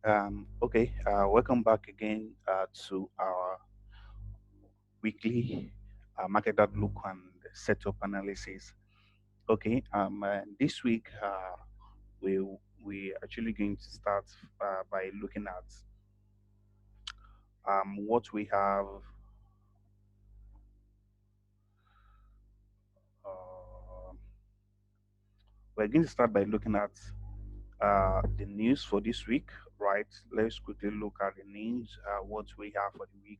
Welcome back again to our weekly market outlook and setup analysis. This week we we actually going to start by looking at what we have. Uh, we're going to start by looking at the news for this week, right? Let's quickly look at the news, what we have for the week.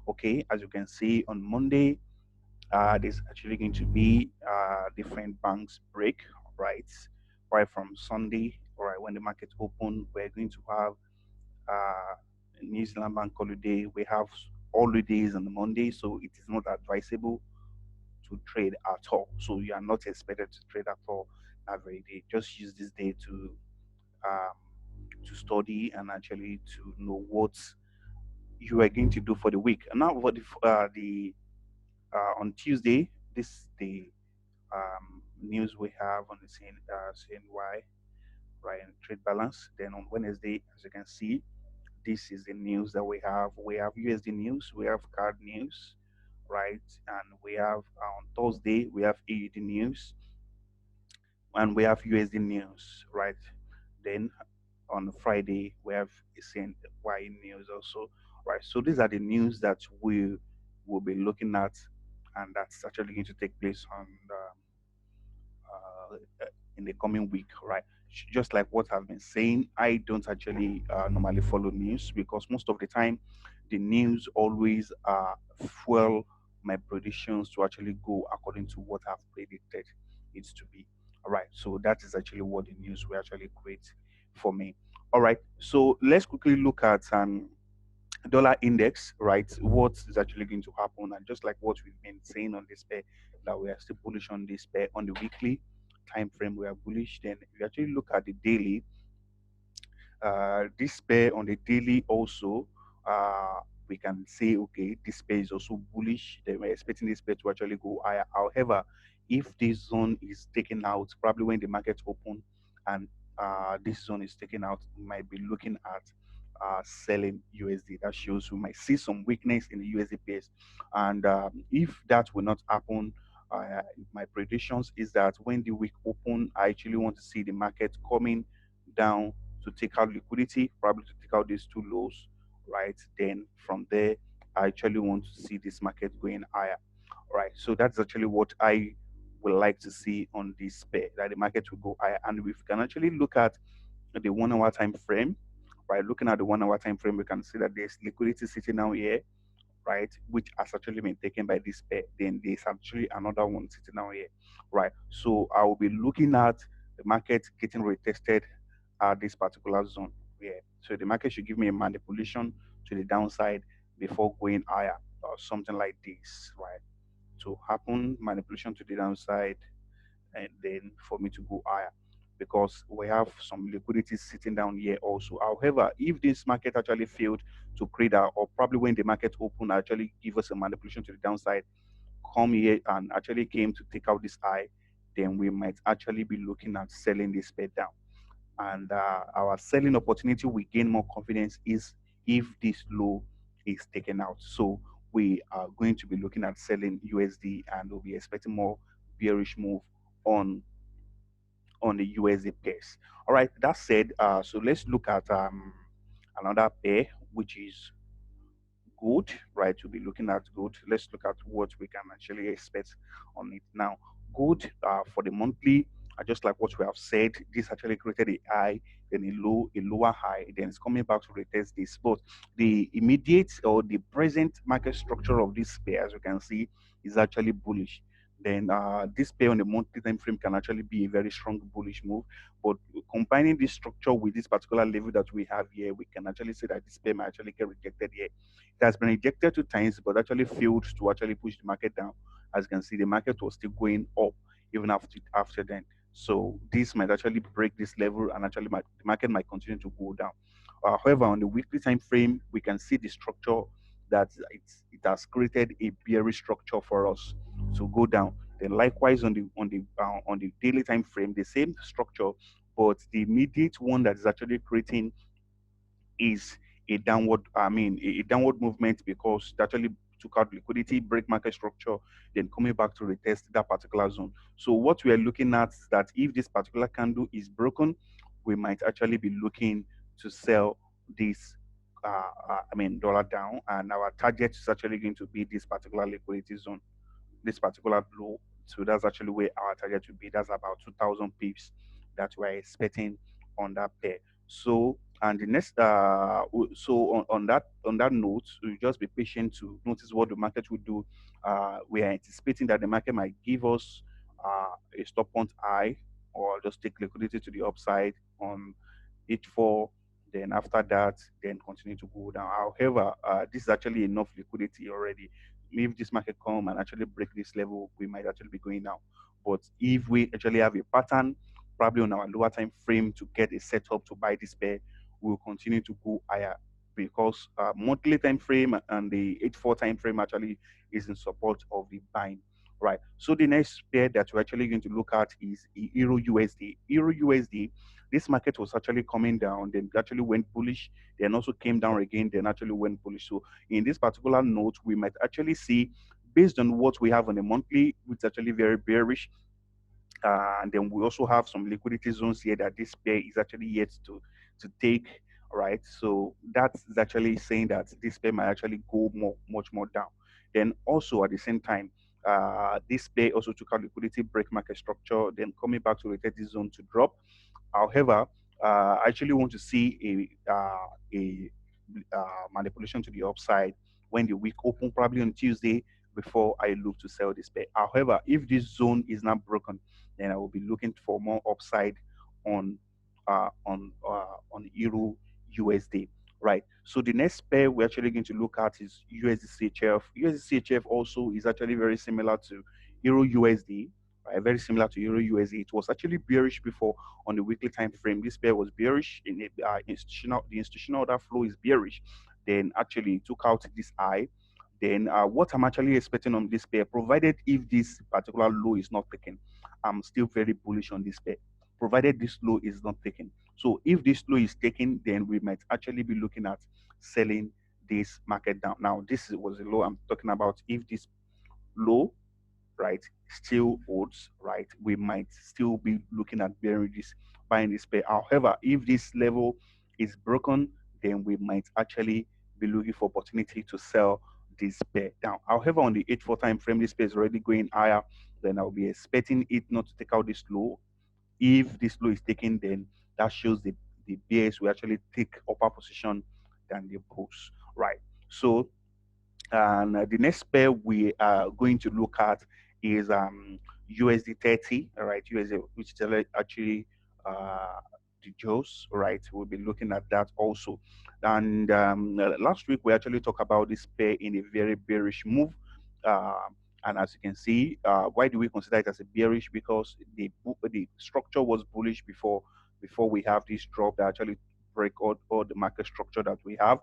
Okay, as you can see on Monday, there's actually going to be different banks break, right? Right from Sunday, right when the market open, we're going to have uh, New Zealand bank holiday. We have holidays on the Monday, so it is not advisable to trade at all. So you are not expected to trade at all every day. Just use this day to study and actually to know what you are going to do for the week. And now for the on Tuesday, this the news we have on the CNY, right, and trade balance. Then on Wednesday, as you can see, this is the news that we have. We have USD news, we have card news, right, and we have on Thursday we have AUD news, and we have USD news, right. Then on Friday we have CNY news also, right. So these are the news that we will be looking at, and that's actually going to take place on in the coming week, right? Just like what I've been saying, I don't actually normally follow news because most of the time, the news always fuel my predictions to actually go according to what I've predicted it to be. All right, so that is actually what the news will actually create for me. All right, so let's quickly look at dollar index, right? What is actually going to happen, and just like what we've been saying on this pair, that we are still bullish on this pair on the weekly time frame. We are bullish. Then if you actually look at the daily, this pair on the daily also, we can say okay, this pair is also bullish. They were expecting this pair to actually go higher. However, if this zone is taken out, probably when the market open and this zone is taken out, we might be looking at selling USD. That shows we might see some weakness in the USD pairs, and if that will not happen. My predictions is that when the week open, I actually want to see the market coming down to take out liquidity, probably to take out these two lows, right? Then from there, I actually want to see this market going higher, right? So that's actually what I would like to see on this pair, that the market will go higher. And we can actually look at the 1 hour time frame, right? Looking at the 1 hour time frame, we can see that there's liquidity sitting down here, right, which has actually been taken by this pair. Then there's actually another one sitting down here, right? So I will be looking at the market getting retested at this particular zone here. So the market should give me a manipulation to the downside before going higher or something like this, right? To happen manipulation to the downside and then for me to go higher because we have some liquidity sitting down here also. However, if this market actually failed to create a, or probably when the market opened actually give us a manipulation to the downside, come here and actually came to take out this high, then we might actually be looking at selling this pair down. And our selling opportunity we gain more confidence is if this low is taken out. So we are going to be looking at selling USD and we'll be expecting more bearish move on on the USD pairs. All right, that said, so let's look at another pair which is good, right? We'll be looking at good. Let's look at what we can actually expect on it now. Good for the monthly, just like what we have said, this actually created a high, then a lower high, then it's coming back to retest this. But the immediate or the present market structure of this pair, as you can see, is actually bullish. Then this pair on the monthly time frame can actually be a very strong bullish move. But combining this structure with this particular level that we have here, we can actually say that this pair might actually get rejected here. It has been rejected 2 times, but actually failed to actually push the market down. As you can see, the market was still going up even after then. So this might actually break this level, and actually the market might continue to go down. However, on the weekly time frame, we can see the structure that it has created a bearish structure for us to go down. Then likewise on the daily time frame, the same structure, but the immediate one that is actually creating is a downward, a downward movement, because it actually took out liquidity, break market structure, then coming back to retest that particular zone. So what we are looking at is that if this particular candle is broken, we might actually be looking to sell this dollar down, and our target is actually going to be this particular liquidity zone, this particular low. So that's actually where our target will be. That's about 2,000 pips that we're expecting on that pair. So, and the next, on that note, we just be patient to notice what the market will do. We are anticipating that the market might give us a stop point high, or just take liquidity to the upside on H4. Then after that, then continue to go down. However, this is actually enough liquidity already. If this market come and actually break this level, we might actually be going down. But if we actually have a pattern, probably on our lower time frame, to get a setup to buy this pair, we'll continue to go higher, because monthly time frame and the H4 time frame actually is in support of the buying. Right. So the next pair that we're actually going to look at is Euro USD. Euro USD, this market was actually coming down, then actually went bullish, then also came down again, then actually went bullish. So in this particular note, we might actually see, based on what we have on the monthly, which is actually very bearish, and then we also have some liquidity zones here that this pair is actually yet to take. Right, so that's actually saying that this pair might actually go much more down. Then also at the same time, this pair also took out liquidity, break market structure, then coming back to the 30 zone to drop. However, I actually want to see a manipulation to the upside when the week open, probably on Tuesday, before I look to sell this pair. However, if this zone is not broken, then I will be looking for more upside on on Euro USD. Right. So the next pair we're actually going to look at is USDCHF. USDCHF also is actually very similar to Euro USD. Right, very similar to Euro USD. It was actually bearish before on the weekly time frame. This pair was bearish in the institutional order flow is bearish. Then actually took out this high. Then what I'm actually expecting on this pair, provided if this particular low is not taken, I'm still very bullish on this pair, provided this low is not taken. So if this low is taken, then we might actually be looking at selling this market down. Now, this was a low I'm talking about. If this low, right, still holds, right, we might still be looking at buying this pair. However, if this level is broken, then we might actually be looking for opportunity to sell this pair down. However, on the H4 time frame, this pair is already going higher. Then I'll be expecting it not to take out this low. If this low is taken, then that shows the bears will actually take upper position than the bulls, right? So, and the next pair we are going to look at is USD 30, all right, USD, which is actually uh, the Joes, right? We'll be looking at that also. And last week we actually talked about this pair in a very bearish move. And as you can see, why do we consider it as a bearish? Because the structure was bullish before we have this drop that actually break all the market structure that we have.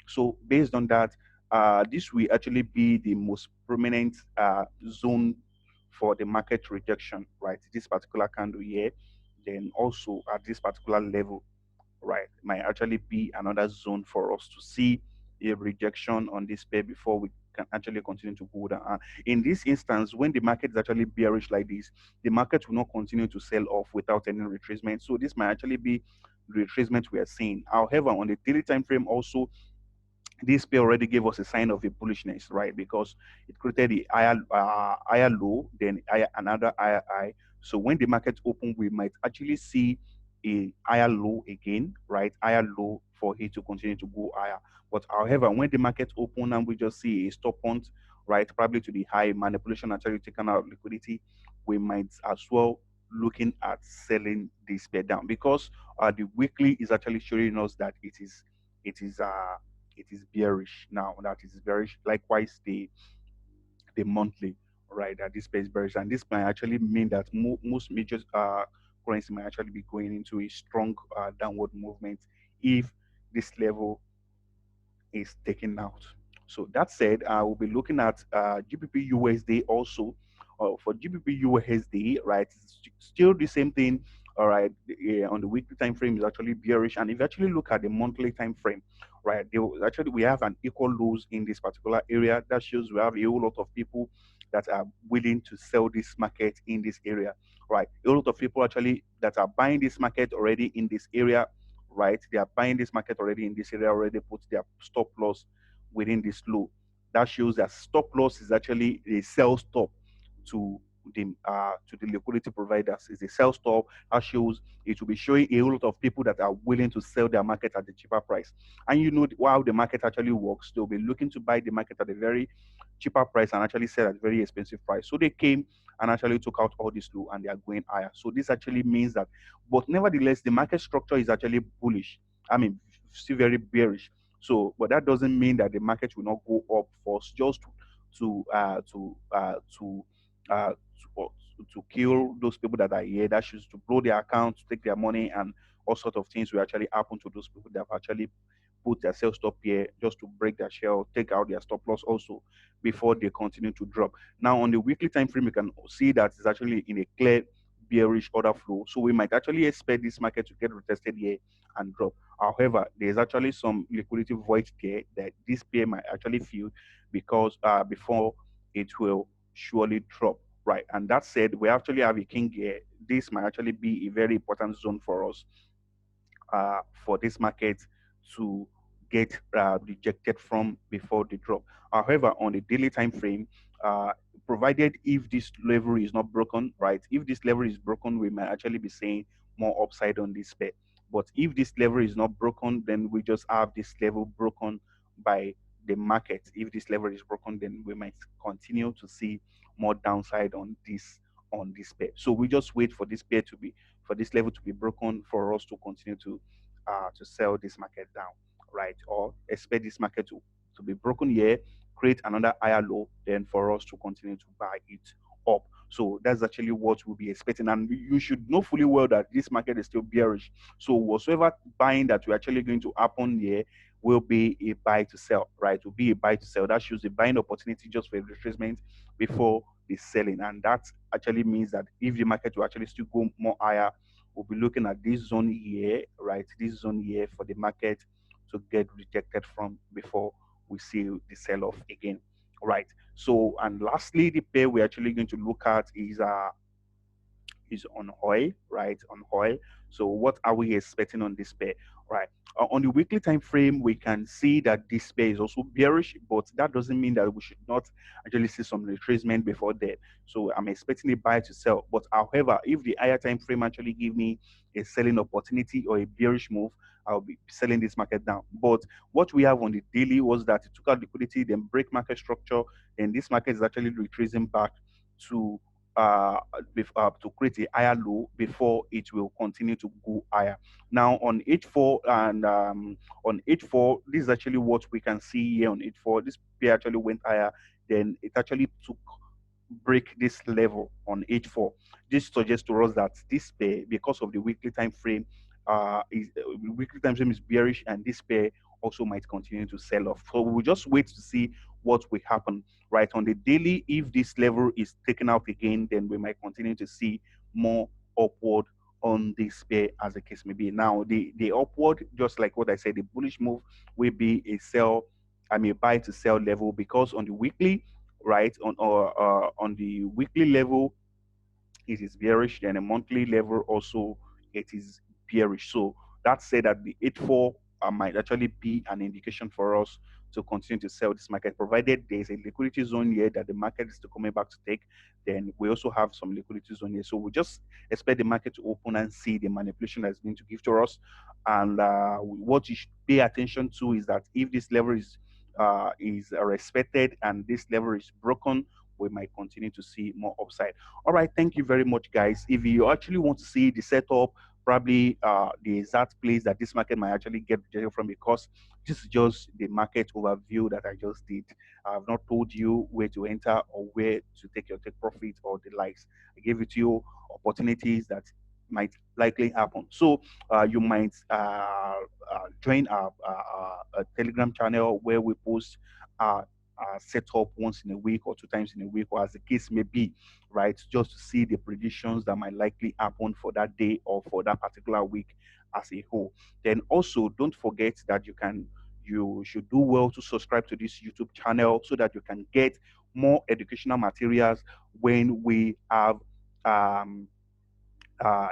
So based on that, this will actually be the most prominent zone for the market rejection, right? This particular candle here, then also at this particular level, right, might actually be another zone for us to see a rejection on this pair before we can actually continue to go down. In this instance, when the market is actually bearish like this, the market will not continue to sell off without any retracement. So this might actually be the retracement we are seeing. However, on the daily time frame also, this pair already gave us a sign of a bullishness, right? Because it created the higher low, then another higher high. So when the market open, we might actually see a higher low again, right? Higher low for it to continue to go higher. But however, when the market open and we just see a stop point, right, probably to the high, manipulation actually taken out liquidity, we might as well looking at selling this pair down, because the weekly is actually showing us that it is it is bearish now. That is bearish. Likewise, the monthly, right? That this space bearish, and this might actually mean that most major currency might actually be going into a strong downward movement if this level is taken out. So that said, I will be looking at GBP USD also. For GBP USD, right, it's still the same thing. All right, yeah, on the weekly time frame is actually bearish, and if you actually look at the monthly time frame, right, actually we have an equal lows in this particular area. That shows we have a whole lot of people that are willing to sell this market in this area, right? A whole lot of people actually that are buying this market already in this area, right? They are buying this market already in this area, already put their stop loss within this low. That shows that stop loss is actually a sell stop to the liquidity providers. Is a sell stop. That shows it will be showing a whole lot of people that are willing to sell their market at the cheaper price. And you know how the market actually works. They'll be looking to buy the market at a very cheaper price and actually sell at very expensive price. So they came and actually took out all this low and they are going higher. So this actually means that, but nevertheless, the market structure is actually bullish. I mean, still very bearish. So, but that doesn't mean that the market will not go up first, just to uh, to uh, to uh, to kill those people that are here. That should to blow their accounts, to take their money, and all sorts of things will actually happen to those people that have actually put their sell stop here just to break their shell, take out their stop loss also before they continue to drop. Now on the weekly time frame, you can see that it's actually in a clear bearish order flow. So we might actually expect this market to get retested here and drop. However, there's actually some liquidity void there that this pair might actually fill because before it will surely drop. Right. And that said, we actually have a king here. This might actually be a very important zone for us for this market to get rejected from before the drop. However, on the daily time frame, uh, provided if this level is not broken, right? If this level is broken, we might actually be seeing more upside on this pair. But if this level is not broken, then we just have this level broken by the market. If this level is broken, then we might continue to see more downside on this pair. So we just wait for this pair to be for this level to be broken for us to continue to sell this market down, right? Or expect this market to be broken here, create another higher low, then for us to continue to buy it up. So that's actually what we'll be expecting. And you should know fully well that this market is still bearish. So whatsoever buying that we're actually going to happen here will be a buy to sell, right? Will be a buy to sell. That shows a buying opportunity just for a retracement before the selling. And that actually means that if the market will actually still go more higher, we'll be looking at this zone here, right? This zone here for the market to get rejected from before we see the sell off again, right? So, and lastly, the pair we're actually going to look at is on oil, right? On oil. So what are we expecting on this pair, right? On the weekly time frame, we can see that this pair is also bearish, but that doesn't mean that we should not actually see some retracement before that. So I'm expecting a buy to sell. But however, if the higher time frame actually give me a selling opportunity or a bearish move, I'll be selling this market down. But what we have on the daily was that it took out liquidity, then break market structure, then this market is actually retracing back to to create a higher low before it will continue to go higher. Now on H4 and on H4, this is actually what we can see here on H4. This pair actually went higher, then it actually took break this level on H4. This suggests to us that this pair, because of the weekly time frame, weekly time frame is bearish, and this pair also might continue to sell off. So we'll just wait to see what will happen. Right on the daily, if this level is taken out again, then we might continue to see more upward on this pair, as the case may be. Now, the upward, just like what I said, the bullish move will be a sell, I mean buy to sell level, because on the weekly, right, on the weekly level it is bearish, and a monthly level also it is bearish. So that said that the 8-4 might actually be an indication for us to continue to sell this market, provided there is a liquidity zone here that the market is still coming back to take. Then we also have some liquidity zone here. So we just expect the market to open and see the manipulation that's going to give to us. And what you should pay attention to is that if this level is respected and this level is broken, we might continue to see more upside. All right, thank you very much, guys. If you actually want to see the setup, probably the exact place that this market might actually get rejected from, because this is just the market overview that I just did. I have not told you where to enter or where to take your take profit or the likes. I gave it to you opportunities that might likely happen. So you might join our Telegram channel where we post set up once in a week or 2 times in a week, or as the case may be, right? Just to see the predictions that might likely happen for that day or for that particular week as a whole. Then also don't forget that you should do well to subscribe to this YouTube channel so that you can get more educational materials when we have um,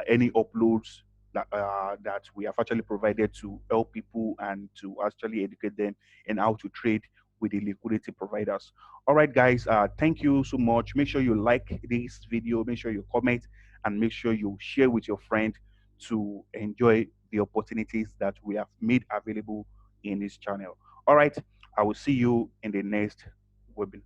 any uploads that we have actually provided to help people and to actually educate them in how to trade with the liquidity providers. All right, guys, thank you so much. Make sure you like this video, make sure you comment, and make sure you share with your friend to enjoy the opportunities that we have made available in this channel. All right, I will see you in the next webinar.